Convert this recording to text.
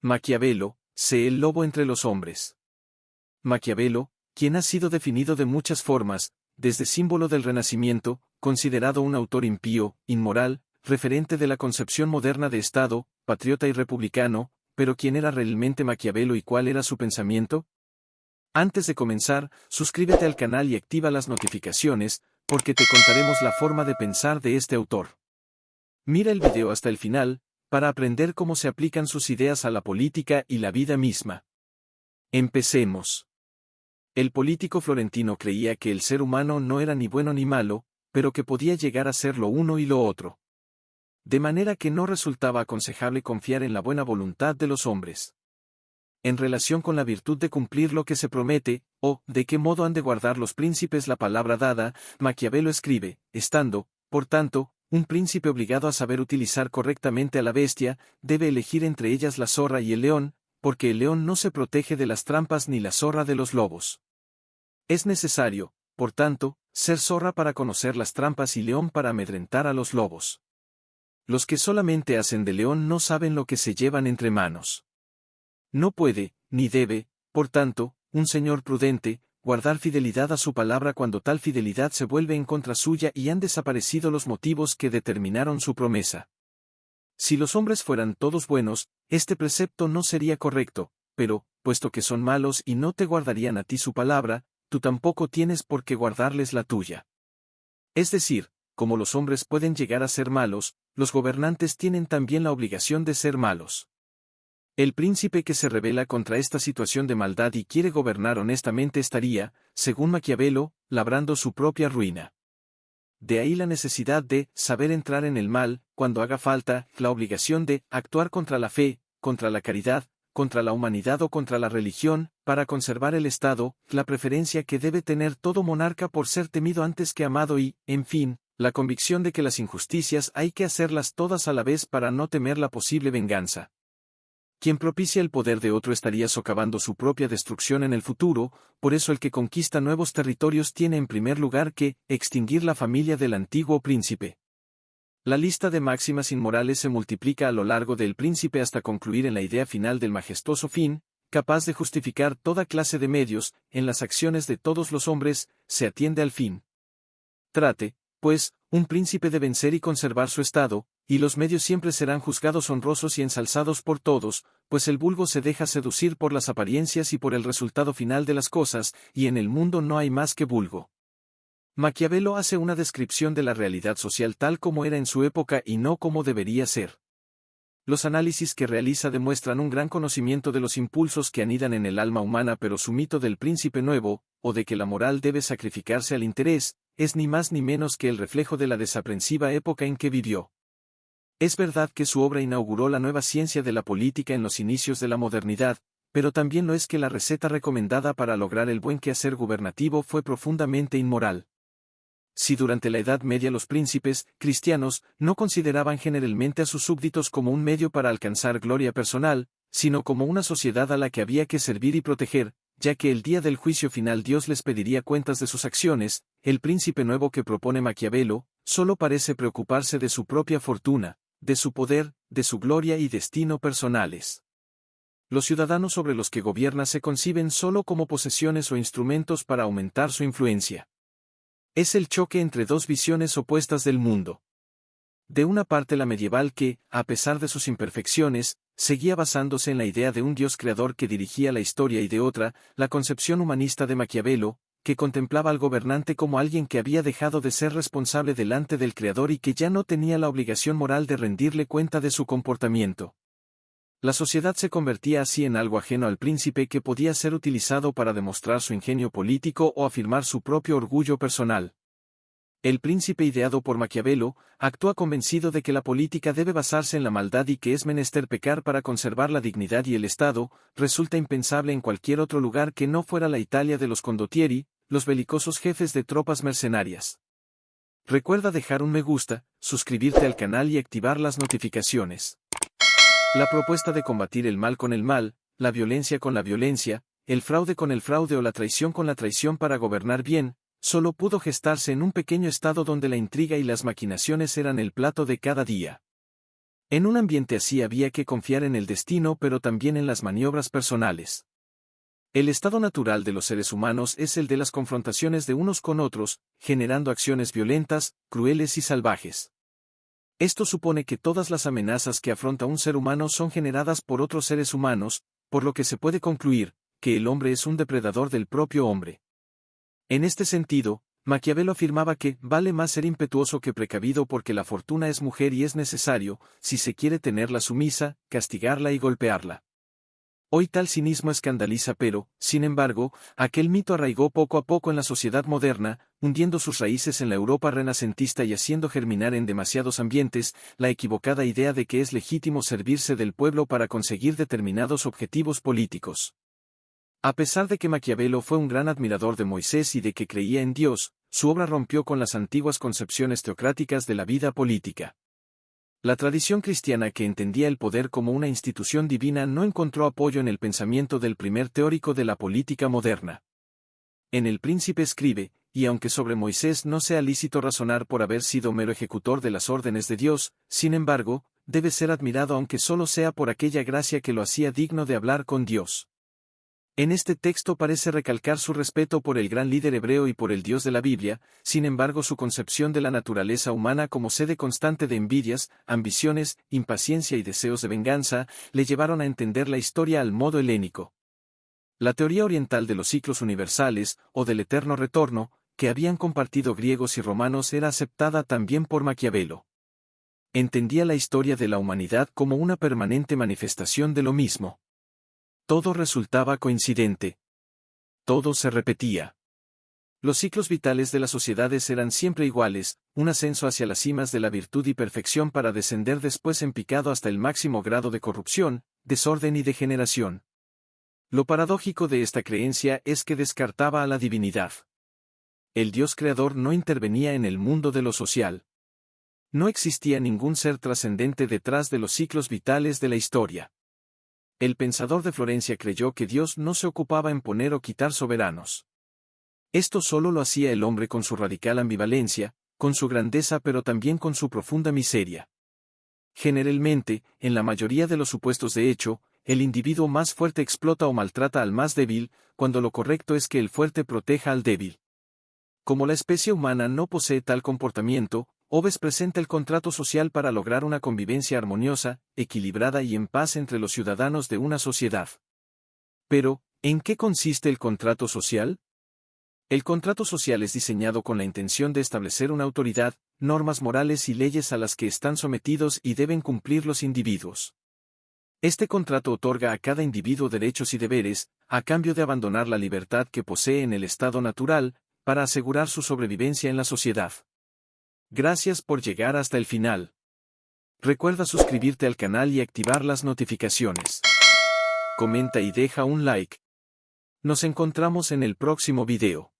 Maquiavelo, sé el lobo entre los hombres. Maquiavelo, quien ha sido definido de muchas formas, desde símbolo del Renacimiento, considerado un autor impío, inmoral, referente de la concepción moderna de Estado, patriota y republicano, pero ¿quién era realmente Maquiavelo y cuál era su pensamiento? Antes de comenzar, suscríbete al canal y activa las notificaciones, porque te contaremos la forma de pensar de este autor. Mira el video hasta el final, para aprender cómo se aplican sus ideas a la política y la vida misma. Empecemos. El político florentino creía que el ser humano no era ni bueno ni malo, pero que podía llegar a ser lo uno y lo otro. De manera que no resultaba aconsejable confiar en la buena voluntad de los hombres. En relación con la virtud de cumplir lo que se promete, o de qué modo han de guardar los príncipes la palabra dada, Maquiavelo escribe, estando, por tanto, un príncipe obligado a saber utilizar correctamente a la bestia, debe elegir entre ellas la zorra y el león, porque el león no se protege de las trampas ni la zorra de los lobos. Es necesario, por tanto, ser zorra para conocer las trampas y león para amedrentar a los lobos. Los que solamente hacen de león no saben lo que se llevan entre manos. No puede, ni debe, por tanto, un señor prudente, guardar fidelidad a su palabra cuando tal fidelidad se vuelve en contra suya y han desaparecido los motivos que determinaron su promesa. Si los hombres fueran todos buenos, este precepto no sería correcto, pero, puesto que son malos y no te guardarían a ti su palabra, tú tampoco tienes por qué guardarles la tuya. Es decir, como los hombres pueden llegar a ser malos, los gobernantes tienen también la obligación de ser malos. El príncipe que se rebela contra esta situación de maldad y quiere gobernar honestamente estaría, según Maquiavelo, labrando su propia ruina. De ahí la necesidad de saber entrar en el mal, cuando haga falta, la obligación de actuar contra la fe, contra la caridad, contra la humanidad o contra la religión, para conservar el Estado, la preferencia que debe tener todo monarca por ser temido antes que amado y, en fin, la convicción de que las injusticias hay que hacerlas todas a la vez para no temer la posible venganza. Quien propicia el poder de otro estaría socavando su propia destrucción en el futuro, por eso el que conquista nuevos territorios tiene en primer lugar que extinguir la familia del antiguo príncipe. La lista de máximas inmorales se multiplica a lo largo del príncipe hasta concluir en la idea final del majestuoso fin, capaz de justificar toda clase de medios, en las acciones de todos los hombres, se atiende al fin. Trate, pues, un príncipe de vencer y conservar su estado, y los medios siempre serán juzgados honrosos y ensalzados por todos, pues el vulgo se deja seducir por las apariencias y por el resultado final de las cosas, y en el mundo no hay más que vulgo. Maquiavelo hace una descripción de la realidad social tal como era en su época y no como debería ser. Los análisis que realiza demuestran un gran conocimiento de los impulsos que anidan en el alma humana, pero su mito del príncipe nuevo, o de que la moral debe sacrificarse al interés, es ni más ni menos que el reflejo de la desaprensiva época en que vivió. Es verdad que su obra inauguró la nueva ciencia de la política en los inicios de la modernidad, pero también lo es que la receta recomendada para lograr el buen quehacer gubernativo fue profundamente inmoral. Si durante la Edad Media los príncipes, cristianos, no consideraban generalmente a sus súbditos como un medio para alcanzar gloria personal, sino como una sociedad a la que había que servir y proteger, ya que el día del juicio final Dios les pediría cuentas de sus acciones, el príncipe nuevo que propone Maquiavelo, solo parece preocuparse de su propia fortuna, de su poder, de su gloria y destino personales. Los ciudadanos sobre los que gobierna se conciben solo como posesiones o instrumentos para aumentar su influencia. Es el choque entre dos visiones opuestas del mundo. De una parte la medieval que, a pesar de sus imperfecciones, seguía basándose en la idea de un Dios creador que dirigía la historia, y de otra, la concepción humanista de Maquiavelo, que contemplaba al gobernante como alguien que había dejado de ser responsable delante del Creador y que ya no tenía la obligación moral de rendirle cuenta de su comportamiento. La sociedad se convertía así en algo ajeno al príncipe que podía ser utilizado para demostrar su ingenio político o afirmar su propio orgullo personal. El príncipe ideado por Maquiavelo, actúa convencido de que la política debe basarse en la maldad y que es menester pecar para conservar la dignidad y el Estado. Resulta impensable en cualquier otro lugar que no fuera la Italia de los condottieri, los belicosos jefes de tropas mercenarias. Recuerda dejar un me gusta, suscribirte al canal y activar las notificaciones. La propuesta de combatir el mal con el mal, la violencia con la violencia, el fraude con el fraude o la traición con la traición para gobernar bien, solo pudo gestarse en un pequeño estado donde la intriga y las maquinaciones eran el plato de cada día. En un ambiente así había que confiar en el destino pero también en las maniobras personales. El estado natural de los seres humanos es el de las confrontaciones de unos con otros, generando acciones violentas, crueles y salvajes. Esto supone que todas las amenazas que afronta un ser humano son generadas por otros seres humanos, por lo que se puede concluir que el hombre es un depredador del propio hombre. En este sentido, Maquiavelo afirmaba que vale más ser impetuoso que precavido porque la fortuna es mujer y es necesario, si se quiere tenerla sumisa, castigarla y golpearla. Hoy tal cinismo escandaliza pero, sin embargo, aquel mito arraigó poco a poco en la sociedad moderna, hundiendo sus raíces en la Europa renacentista y haciendo germinar en demasiados ambientes la equivocada idea de que es legítimo servirse del pueblo para conseguir determinados objetivos políticos. A pesar de que Maquiavelo fue un gran admirador de Moisés y de que creía en Dios, su obra rompió con las antiguas concepciones teocráticas de la vida política. La tradición cristiana que entendía el poder como una institución divina no encontró apoyo en el pensamiento del primer teórico de la política moderna. En El Príncipe escribe, y aunque sobre Moisés no sea lícito razonar por haber sido mero ejecutor de las órdenes de Dios, sin embargo, debe ser admirado aunque solo sea por aquella gracia que lo hacía digno de hablar con Dios. En este texto parece recalcar su respeto por el gran líder hebreo y por el Dios de la Biblia, sin embargo su concepción de la naturaleza humana como sede constante de envidias, ambiciones, impaciencia y deseos de venganza, le llevaron a entender la historia al modo helénico. La teoría oriental de los ciclos universales, o del eterno retorno, que habían compartido griegos y romanos era aceptada también por Maquiavelo. Entendía la historia de la humanidad como una permanente manifestación de lo mismo. Todo resultaba coincidente. Todo se repetía. Los ciclos vitales de las sociedades eran siempre iguales, un ascenso hacia las cimas de la virtud y perfección para descender después en picado hasta el máximo grado de corrupción, desorden y degeneración. Lo paradójico de esta creencia es que descartaba a la divinidad. El Dios creador no intervenía en el mundo de lo social. No existía ningún ser trascendente detrás de los ciclos vitales de la historia. El pensador de Florencia creyó que Dios no se ocupaba en poner o quitar soberanos. Esto solo lo hacía el hombre con su radical ambivalencia, con su grandeza pero también con su profunda miseria. Generalmente, en la mayoría de los supuestos de hecho, el individuo más fuerte explota o maltrata al más débil, cuando lo correcto es que el fuerte proteja al débil. Como la especie humana no posee tal comportamiento, Hobbes presenta el contrato social para lograr una convivencia armoniosa, equilibrada y en paz entre los ciudadanos de una sociedad. Pero, ¿en qué consiste el contrato social? El contrato social es diseñado con la intención de establecer una autoridad, normas morales y leyes a las que están sometidos y deben cumplir los individuos. Este contrato otorga a cada individuo derechos y deberes, a cambio de abandonar la libertad que posee en el estado natural, para asegurar su sobrevivencia en la sociedad. Gracias por llegar hasta el final. Recuerda suscribirte al canal y activar las notificaciones. Comenta y deja un like. Nos encontramos en el próximo video.